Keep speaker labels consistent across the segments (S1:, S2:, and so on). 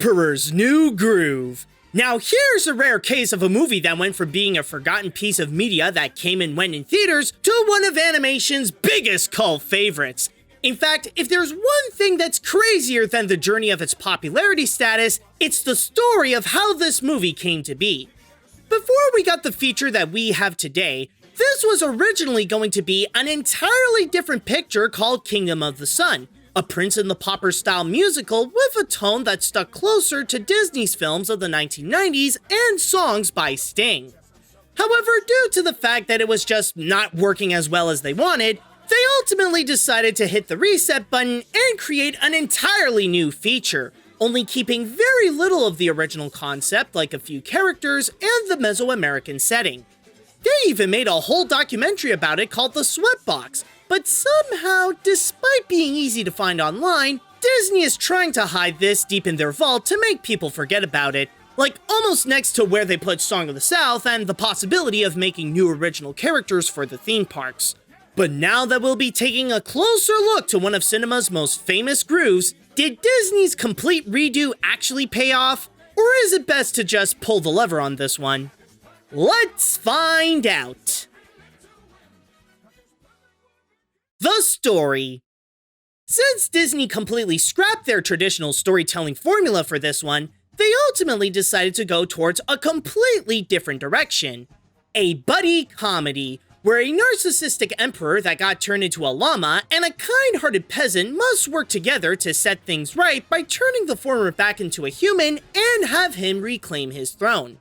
S1: Emperor's New Groove. Now here's a rare case of a movie that went from being a forgotten piece of media that came and went in theaters to one of animation's biggest cult favorites. In fact, if there's one thing that's crazier than the journey of its popularity status, it's the story of how this movie came to be. Before we got the feature that we have today, this was originally going to be an entirely different picture called Kingdom of the Sun, a Prince and the Pauper style musical with a tone that stuck closer to Disney's films of the 1990s and songs by Sting. However, due to the fact that it was just not working as well as they wanted, they ultimately decided to hit the reset button and create an entirely new feature, only keeping very little of the original concept like a few characters and the Mesoamerican setting. They even made a whole documentary about it called The Sweatbox, but somehow, despite being easy to find online, Disney is trying to hide this deep in their vault to make people forget about it, like almost next to where they put Song of the South and the possibility of making new original characters for the theme parks. But now that we'll be taking a closer look to one of cinema's most famous grooves, did Disney's complete redo actually pay off? Or is it best to just pull the lever on this one? Let's find out! The story. Since Disney completely scrapped their traditional storytelling formula for this one, they ultimately decided to go towards a completely different direction. A buddy comedy, where a narcissistic emperor that got turned into a llama and a kind-hearted peasant must work together to set things right by turning the former back into a human and have him reclaim his throne.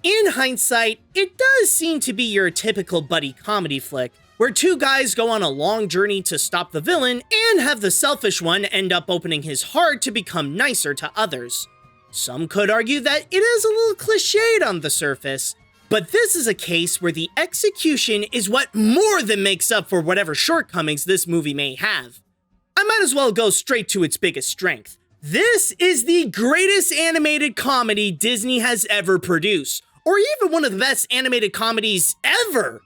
S1: In hindsight, it does seem to be your typical buddy comedy flick, where two guys go on a long journey to stop the villain and have the selfish one end up opening his heart to become nicer to others. Some could argue that it is a little cliched on the surface, but this is a case where the execution is what more than makes up for whatever shortcomings this movie may have. I might as well go straight to its biggest strength. This is the greatest animated comedy Disney has ever produced, or even one of the best animated comedies ever.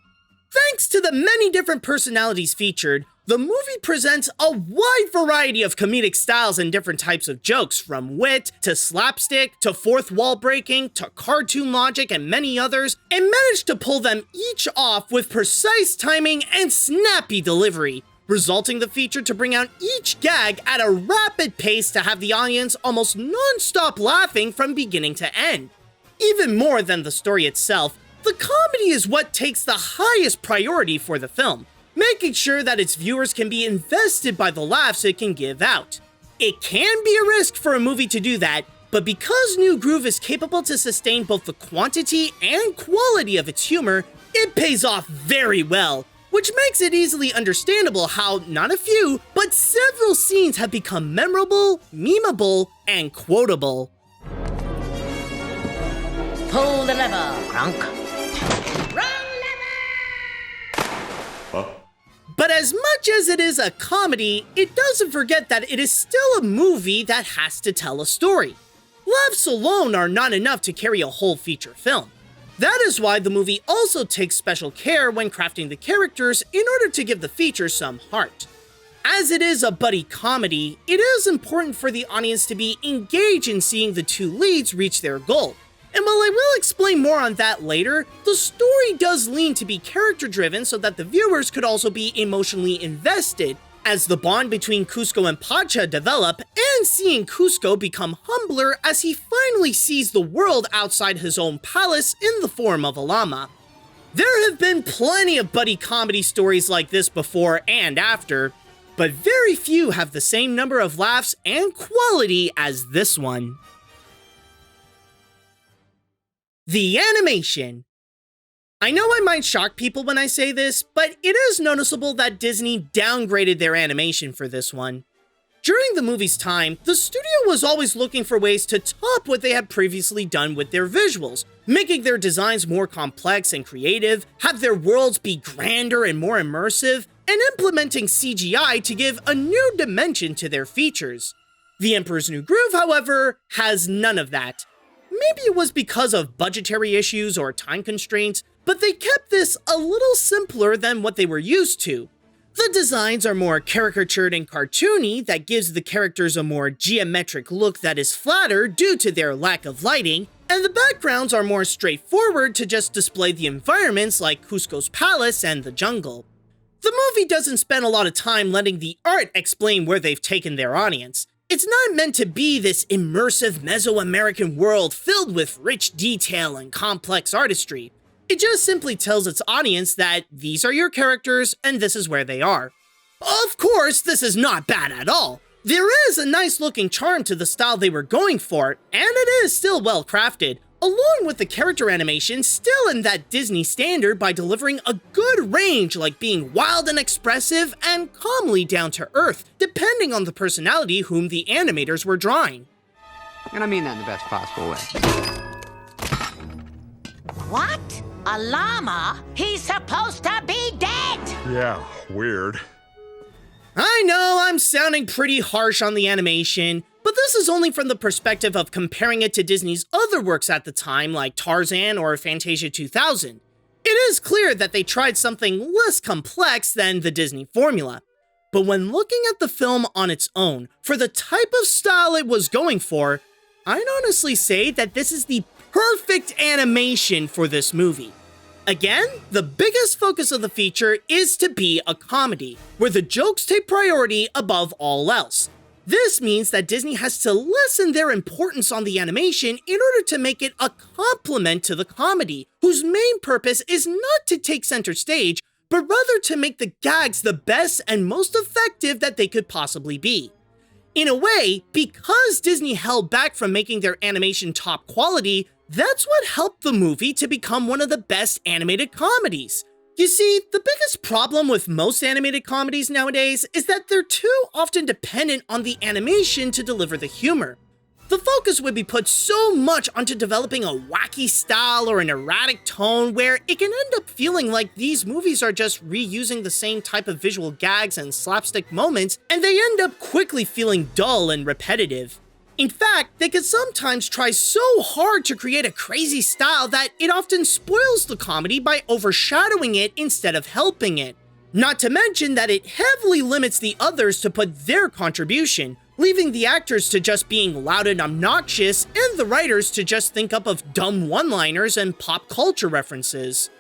S1: Thanks to the many different personalities featured, the movie presents a wide variety of comedic styles and different types of jokes, from wit to slapstick to fourth wall breaking to cartoon logic and many others, and managed to pull them each off with precise timing and snappy delivery, resulting the feature to bring out each gag at a rapid pace to have the audience almost non-stop laughing from beginning to end. Even more than the story itself, the comedy is what takes the highest priority for the film, making sure that its viewers can be invested by the laughs it can give out. It can be a risk for a movie to do that, but because New Groove is capable to sustain both the quantity and quality of its humor, it pays off very well, which makes it easily understandable how not a few, but several scenes have become memorable, memeable, and quotable.
S2: Pull the lever, Kronk.
S1: But as much as it is a comedy, it doesn't forget that it is still a movie that has to tell a story. Laughs alone are not enough to carry a whole feature film. That is why the movie also takes special care when crafting the characters in order to give the feature some heart. As it is a buddy comedy, it is important for the audience to be engaged in seeing the two leads reach their goal. And while I will explain more on that later, the story does lean to be character-driven so that the viewers could also be emotionally invested, as the bond between Kuzco and Pacha develop, and seeing Kuzco become humbler as he finally sees the world outside his own palace in the form of a llama. There have been plenty of buddy comedy stories like this before and after, but very few have the same number of laughs and quality as this one. The animation. I know I might shock people when I say this, but it is noticeable that Disney downgraded their animation for this one. During the movie's time, the studio was always looking for ways to top what they had previously done with their visuals, making their designs more complex and creative, have their worlds be grander and more immersive, and implementing CGI to give a new dimension to their features. The Emperor's New Groove, however, has none of that. Maybe it was because of budgetary issues or time constraints, but they kept this a little simpler than what they were used to. The designs are more caricatured and cartoony, that gives the characters a more geometric look that is flatter due to their lack of lighting, and the backgrounds are more straightforward to just display the environments like Kuzco's palace and the jungle. The movie doesn't spend a lot of time letting the art explain where they've taken their audience. It's not meant to be this immersive Mesoamerican world filled with rich detail and complex artistry. It just simply tells its audience that these are your characters and this is where they are. Of course, this is not bad at all. There is a nice looking charm to the style they were going for, and it is still well crafted, along with the character animation still in that Disney standard by delivering a good range, like being wild and expressive and calmly down to earth, depending on the personality whom the animators were drawing.
S3: And I mean that in the best possible way.
S2: What? A llama? He's supposed to be dead!
S4: Yeah, weird.
S1: I know I'm sounding pretty harsh on the animation, but this is only from the perspective of comparing it to Disney's other works at the time, like Tarzan or Fantasia 2000. It is clear that they tried something less complex than the Disney formula. But when looking at the film on its own, for the type of style it was going for, I'd honestly say that this is the perfect animation for this movie. Again, the biggest focus of the feature is to be a comedy, where the jokes take priority above all else. This means that Disney has to lessen their importance on the animation in order to make it a complement to the comedy, whose main purpose is not to take center stage, but rather to make the gags the best and most effective that they could possibly be. In a way, because Disney held back from making their animation top quality, that's what helped the movie to become one of the best animated comedies. You see, the biggest problem with most animated comedies nowadays is that they're too often dependent on the animation to deliver the humor. The focus would be put so much onto developing a wacky style or an erratic tone where it can end up feeling like these movies are just reusing the same type of visual gags and slapstick moments, and they end up quickly feeling dull and repetitive. In fact, they could sometimes try so hard to create a crazy style that it often spoils the comedy by overshadowing it instead of helping it. Not to mention that it heavily limits the others to put their contribution, leaving the actors to just being loud and obnoxious and the writers to just think up of dumb one-liners and pop culture references.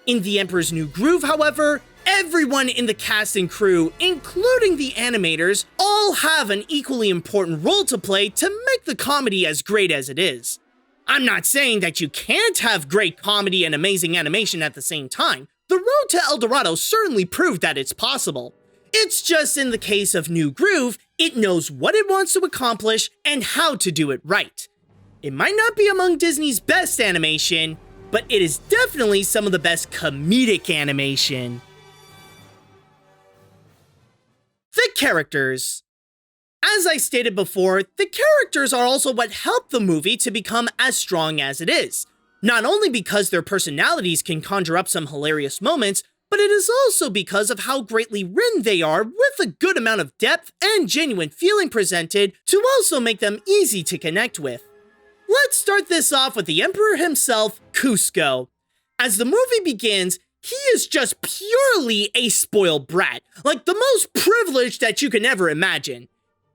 S1: In The Emperor's New Groove, however, everyone in the cast and crew, including the animators, all have an equally important role to play to make the comedy as great as it is. I'm not saying that you can't have great comedy and amazing animation at the same time. The Road to El Dorado certainly proved that it's possible. It's just in the case of New Groove, it knows what it wants to accomplish and how to do it right. It might not be among Disney's best animation, but it is definitely some of the best comedic animation. The characters. As I stated before, the characters are also what helped the movie to become as strong as it is. Not only because their personalities can conjure up some hilarious moments, but it is also because of how greatly written they are with a good amount of depth and genuine feeling presented to also make them easy to connect with. Let's start this off with the Emperor himself, Kuzco. As the movie begins, he is just purely a spoiled brat, like the most privileged that you can ever imagine.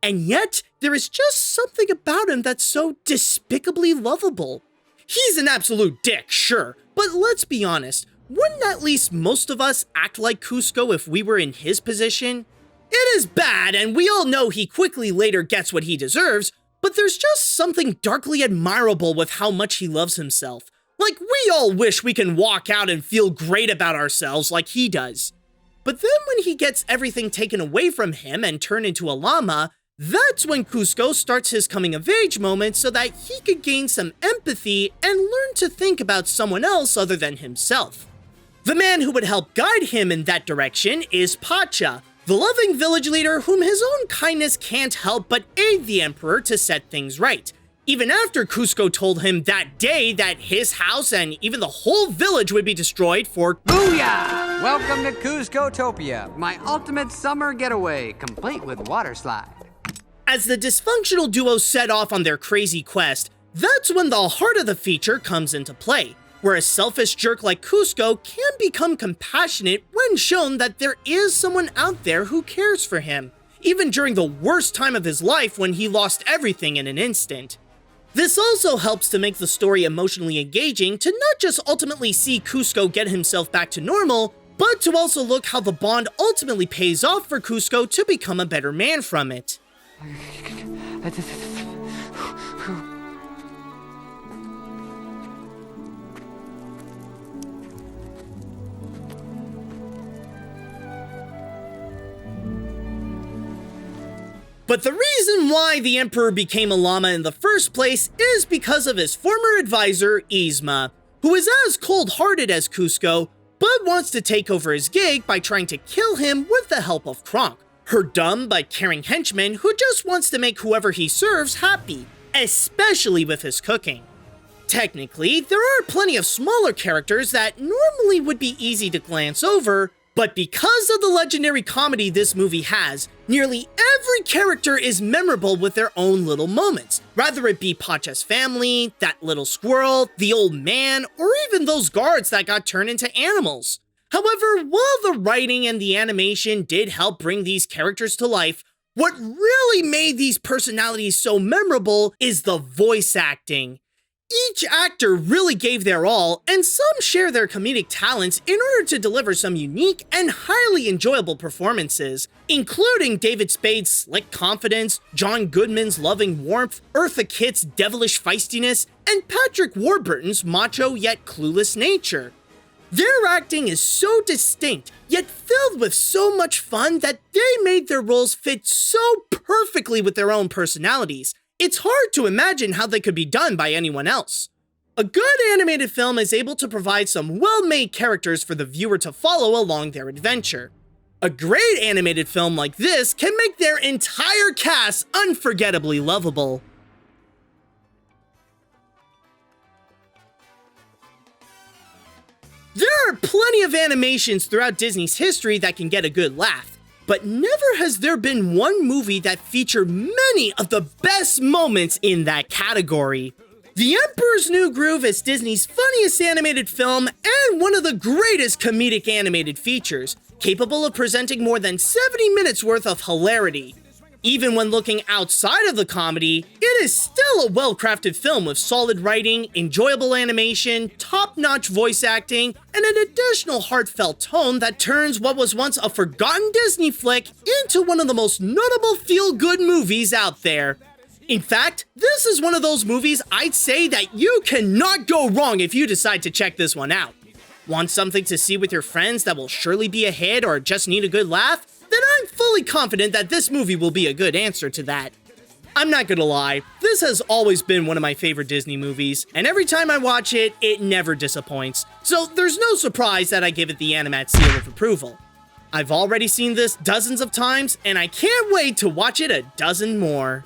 S1: And yet, there is just something about him that's so despicably lovable. He's an absolute dick, sure, but let's be honest, wouldn't at least most of us act like Kuzco if we were in his position? It is bad, and we all know he quickly later gets what he deserves, but there's just something darkly admirable with how much he loves himself. Like, we all wish we can walk out and feel great about ourselves like he does. But then when he gets everything taken away from him and turned into a llama, that's when Kuzco starts his coming-of-age moment so that he could gain some empathy and learn to think about someone else other than himself. The man who would help guide him in that direction is Pacha, the loving village leader whom his own kindness can't help but aid the Emperor to set things right, even after Kuzco told him that day that his house and even the whole village would be destroyed for
S3: Booyah! Welcome to Kuzcotopia, my ultimate summer getaway, complete with water slide.
S1: As the dysfunctional duo set off on their crazy quest, that's when the heart of the feature comes into play. where a selfish jerk like Kuzco can become compassionate when shown that there is someone out there who cares for him, even during the worst time of his life when he lost everything in an instant. This also helps to make the story emotionally engaging to not just ultimately see Kuzco get himself back to normal, but to also look how the bond ultimately pays off for Kuzco to become a better man from it. But the reason why the Emperor became a llama in the first place is because of his former advisor, Yzma, who is as cold-hearted as Kuzco, but wants to take over his gig by trying to kill him with the help of Kronk, her dumb but caring henchman who just wants to make whoever he serves happy, especially with his cooking. Technically, there are plenty of smaller characters that normally would be easy to glance over, but because of the legendary comedy this movie has, nearly every character is memorable with their own little moments, whether it be Pacha's family, that little squirrel, the old man, or even those guards that got turned into animals. However, while the writing and the animation did help bring these characters to life, what really made these personalities so memorable is the voice acting. Each actor really gave their all, and some share their comedic talents in order to deliver some unique and highly enjoyable performances, including David Spade's slick confidence, John Goodman's loving warmth, Eartha Kitt's devilish feistiness, and Patrick Warburton's macho yet clueless nature. Their acting is so distinct, yet filled with so much fun that they made their roles fit so perfectly with their own personalities. It's hard to imagine how they could be done by anyone else. A good animated film is able to provide some well-made characters for the viewer to follow along their adventure. A great animated film like this can make their entire cast unforgettably lovable. There are plenty of animations throughout Disney's history that can get a good laugh. But never has there been one movie that featured many of the best moments in that category. The Emperor's New Groove is Disney's funniest animated film and one of the greatest comedic animated features, capable of presenting more than 70 minutes worth of hilarity. Even when looking outside of the comedy, it is still a well-crafted film with solid writing, enjoyable animation, top-notch voice acting, and an additional heartfelt tone that turns what was once a forgotten Disney flick into one of the most notable feel-good movies out there. In fact, this is one of those movies I'd say that you cannot go wrong if you decide to check this one out. Want something to see with your friends that will surely be a hit or just need a good laugh? Then I'm fully confident that this movie will be a good answer to that. I'm not gonna lie, this has always been one of my favorite Disney movies, and every time I watch it, it never disappoints, so there's no surprise that I give it the Animat seal of approval. I've already seen this dozens of times, and I can't wait to watch it a dozen more.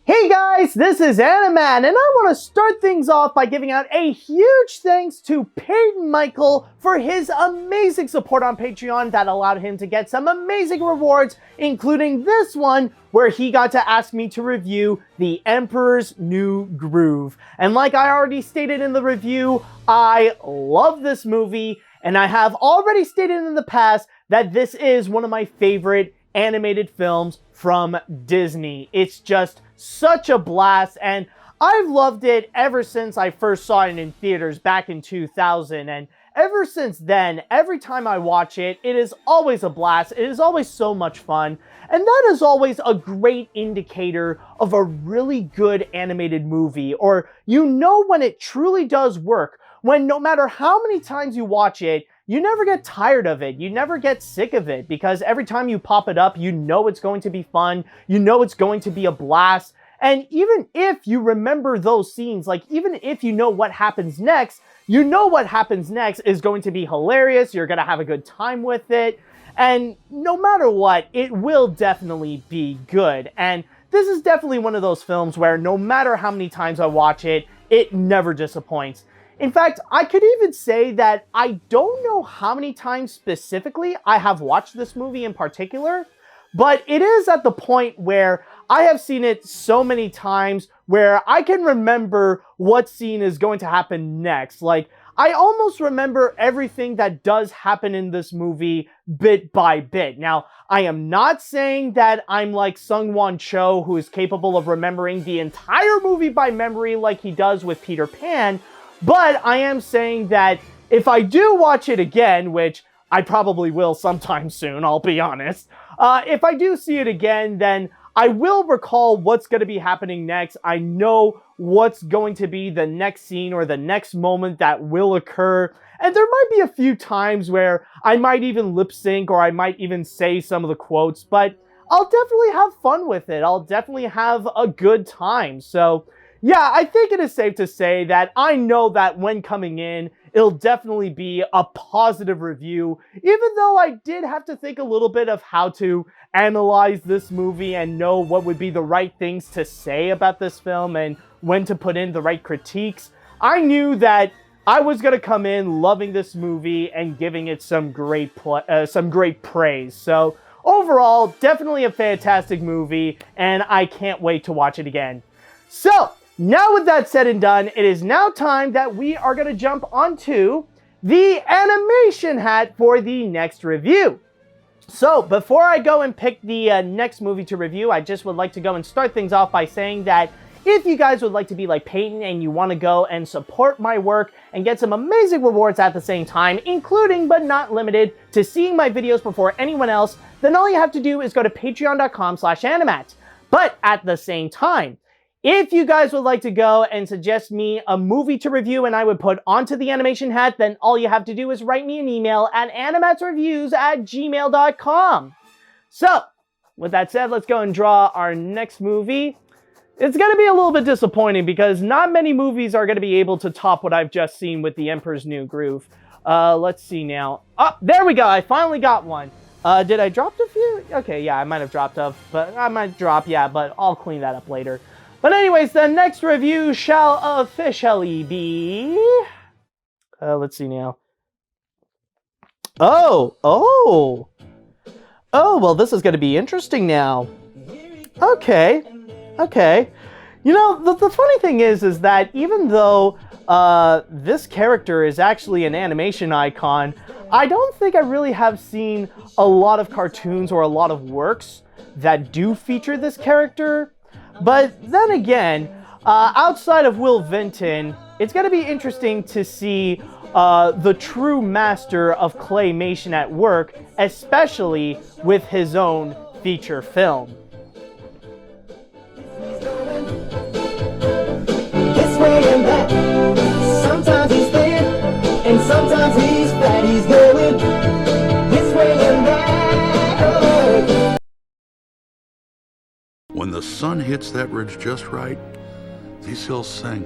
S4: Hey guys, this is Animat, and I want to start things off by giving out a huge thanks to Peyton Michael for his amazing support on Patreon that allowed him to get some amazing rewards, including this one where he got to ask me to review The Emperor's New Groove. And like I already stated in the review, I love this movie, and I have already stated in the past that this is one of my favorite animated films from Disney. It's just such a blast, and I've loved it ever since I first saw it in theaters back in 2000, and ever since then, every time I watch it, it is always a blast. It is always so much fun, and that is always a great indicator of a really good animated movie, or you know when it truly does work, when no matter how many times you watch it, you never get tired of it. You never get sick of it, because every time you pop it up, you know it's going to be fun. You know it's going to be a blast. And even if you remember those scenes, like even if you know what happens next, you know what happens next is going to be hilarious. You're going to have a good time with it. And no matter what, it will definitely be good. And this is definitely one of those films where no matter how many times I watch it, it never disappoints. In fact, I could even say that I don't know how many times specifically I have watched this movie in particular, but it is at the point where I have seen it so many times where I can remember what scene is going to happen next. Like, I almost remember everything that does happen in this movie bit by bit. Now, I am not saying that I'm like Sung-Won Cho, who is capable of remembering the entire movie by memory like he does with Peter Pan, but I am saying that if I do watch it again, which I probably will sometime soon, I'll be honest, if I do see it again, then I will recall what's going to be happening next. I know what's going to be the next scene or the next moment that will occur. And there might be a few times where I might even lip sync or I might even say some of the quotes, but I'll definitely have fun with it. I'll definitely have a good time. So yeah, I think it is safe to say that I know that when coming in, it'll definitely be a positive review, even though I did have to think a little bit of how to analyze this movie and know what would be the right things to say about this film and when to put in the right critiques. I knew that I was going to come in loving this movie and giving it some great praise. So overall, definitely a fantastic movie, and I can't wait to watch it again. So now with that said and done, it is now time that we are going to jump onto the animation hat for the next review. So before I go and pick the next movie to review, I just would like to go and start things off by saying that if you guys would like to be like Peyton and you want to go and support my work and get some amazing rewards at the same time, including but not limited to seeing my videos before anyone else, then all you have to do is go to patreon.com/animat. But at the same time, if you guys would like to go and suggest me a movie to review and I would put onto the animation hat, then all you have to do is write me an email at animatsreviews@gmail.com. So, with that said, let's go and draw our next movie. It's going to be a little bit disappointing because not many movies are going to be able to top what I've just seen with The Emperor's New Groove. Let's see now. Oh, there we go. I finally got one. Did I drop a few? Okay, yeah, I might have dropped but I'll clean that up later. But anyways, the next review shall officially be... let's see now. Oh, well, this is going to be interesting now. Okay. You know, the funny thing is that even though this character is actually an animation icon, I don't think I really have seen a lot of cartoons or a lot of works that do feature this character. But then again, outside of Will Vinton, it's going to be interesting to see the true master of claymation at work, especially with his own feature film.
S5: This way and that. Sometimes he's thin, and sometimes he's fat. He's going this way and that.
S6: When the sun hits that ridge just right, these hills sing.